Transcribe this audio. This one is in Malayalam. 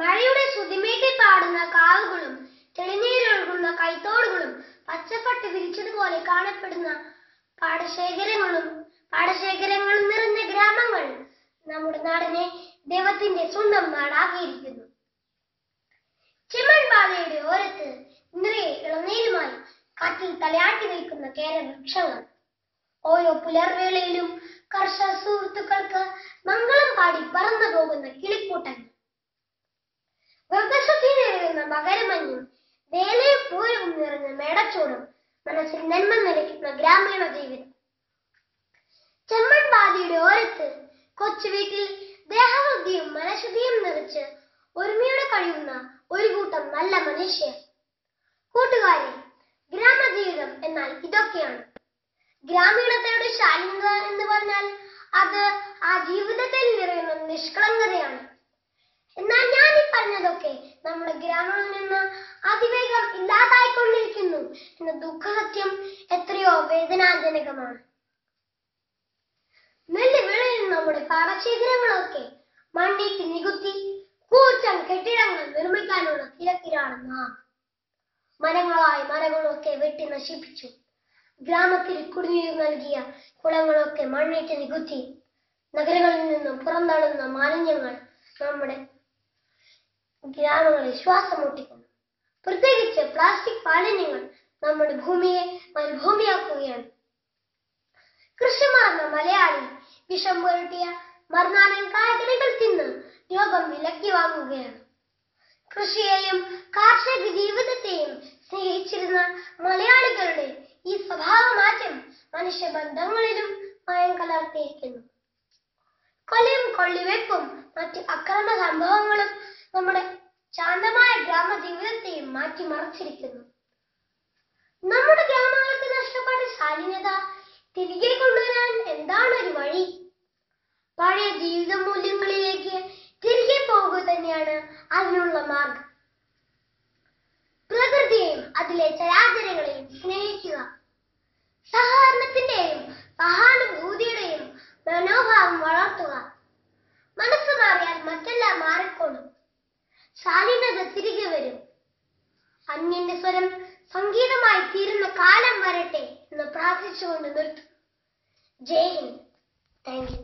മഴയുടെ ശ്രുതിമേറ്റിൽ പാടുന്ന കാവുകളും തെളിനീരൊഴുകുന്ന കൈത്തോടുകളും പച്ചപ്പട്ട് വിരിച്ചതുപോലെ കാണപ്പെടുന്ന പാടശേഖരങ്ങളും നിറഞ്ഞ ഗ്രാമങ്ങൾ നമ്മുടെ നാടിനെ ദൈവത്തിന്റെ സ്വന്തം നാടാക്കിയിരിക്കുന്നു. ചെമ്മൺപാതയുടെ ഓരത്ത് നിറയെ ഇളനീരുമായി കാറ്റിൽ തലയാട്ടി നിൽക്കുന്ന കേരവൃക്ഷങ്ങൾ. ഓരോ പുലർവേളയിലും കർഷക സുഹൃത്തുക്കൾക്ക് മംഗളം പാടി പറന്നു പോകുന്ന കിളിക്കൂട്ടങ്ങൾ. വൃദ്ധശുദ്ധി നിറയുന്ന മകരമഞ്ഞും വേലയും പൂരവും നിറഞ്ഞ മേടച്ചൂടും മനസ്സിൽ നന്മ നിറയ്ക്കുന്ന ഗ്രാമീണ ജീവിതം. ചെമ്മൺപാതയുടെ ഓരത്ത് കൊച്ചു വീട്ടിൽ ദേഹവൃദ്ധിയും മനഃശുദ്ധിയും നിറച്ച് ഒരുമയോടെ കഴിയുന്ന ഒരു കൂട്ടം നല്ല മനുഷ്യർ. കൂട്ടുകാരെ, ഗ്രാമജീവിതം എന്നാൽ ഇതൊക്കെയാണ്. ഗ്രാമീണതയുടെ ശാലീനത എന്ന് പറഞ്ഞാൽ അത് ആ ജീവിതത്തിൽ നിറയുന്ന നിഷ്കളങ്കതയാണ്. എന്നാൽ ഞാൻ ഈ പറഞ്ഞതൊക്കെ നമ്മുടെ ഗ്രാമങ്ങളിൽ നിന്ന് അതിവേഗം ഇല്ലാതായിക്കൊണ്ടിരിക്കുന്നു എന്ന ദുഃഖസത്യം എത്രയോ വേദനാജനകമാണ്. നെല്ല് വിളയുന്ന നമ്മുടെ പാടശേഖരങ്ങളൊക്കെ മണ്ണിട്ട് നികുത്തി കൂറ്റൻ കെട്ടിടങ്ങൾ നിർമ്മിക്കാനുള്ള തിരക്കിലാണ് നാം. മരങ്ങളൊക്കെ വെട്ടി നശിപ്പിച്ചു. ഗ്രാമത്തിൽ കുടിനീർ നൽകിയ കുളങ്ങളൊക്കെ മണ്ണിട്ട് നികുത്തി. നഗരങ്ങളിൽ നിന്നും പുറന്തള്ളുന്ന മാലിന്യങ്ങൾ നമ്മുടെ ഗ്രാമങ്ങളിൽ ശ്വാസം മുട്ടിക്കുന്നു. പ്രത്യേകിച്ച് പ്ലാസ്റ്റിക് മാലിന്യങ്ങൾ നമ്മുടെ ഭൂമിയെ മരുഭൂമിയാക്കുകയാണ്. കൃഷി മറന്ന മലയാളി വിഷം പുരട്ടിയ മറുനാടൻ കായ്കനികൾ തിന്ന് രോഗം വിലക്കി വാങ്ങുകയാണ്. കൃഷിയെയും കാർഷിക ജീവിതത്തെയും സ്നേഹിച്ചിരുന്ന മലയാളികളുടെ ഈ സ്വഭാവമാറ്റം മനുഷ്യബന്ധങ്ങളിലും മയം കലർത്തിയിരിക്കുന്നു. കൊലയും കൊള്ളിവെപ്പും മറ്റ് അക്രമ സംഭവങ്ങളും നമ്മുടെ ശാന്തമായ ഗ്രാമജീവിതത്തെയും മാറ്റിമറിച്ചിരിക്കുന്നു. നമ്മുടെ ഗ്രാമങ്ങൾക്ക് നഷ്ടപ്പെട്ട ശാലീനത തിരികെ കൊണ്ടുവരാൻ എന്താണ് ഒരു വഴി? പഴയ ജീവിത മൂല്യങ്ങളിലേക്ക് തിരികെ പോകുക തന്നെയാണ് അതിനുള്ള മാർഗം. പ്രകൃതിയെയും അതിലെ ചരാചരങ്ങളെയും സ്നേഹിക്കുക. സഹകരണത്തിന്റെയും സഹാനുഭൂതിയുടെയും മനോഭാവം വളർത്തുക. മനസ്സ് മാറിയാൽ മറ്റെല്ലാം മാറിക്കോളും. ശാലീനത തിരികെ വരും. അന്യന്റെ സ്വരം സംഗീതമായി തീരുന്ന കാലം വരട്ടെ എന്ന് പ്രാർത്ഥിച്ചുകൊണ്ട് നിർത്തും. ജയ് ഹിന്ദ്. Thank U.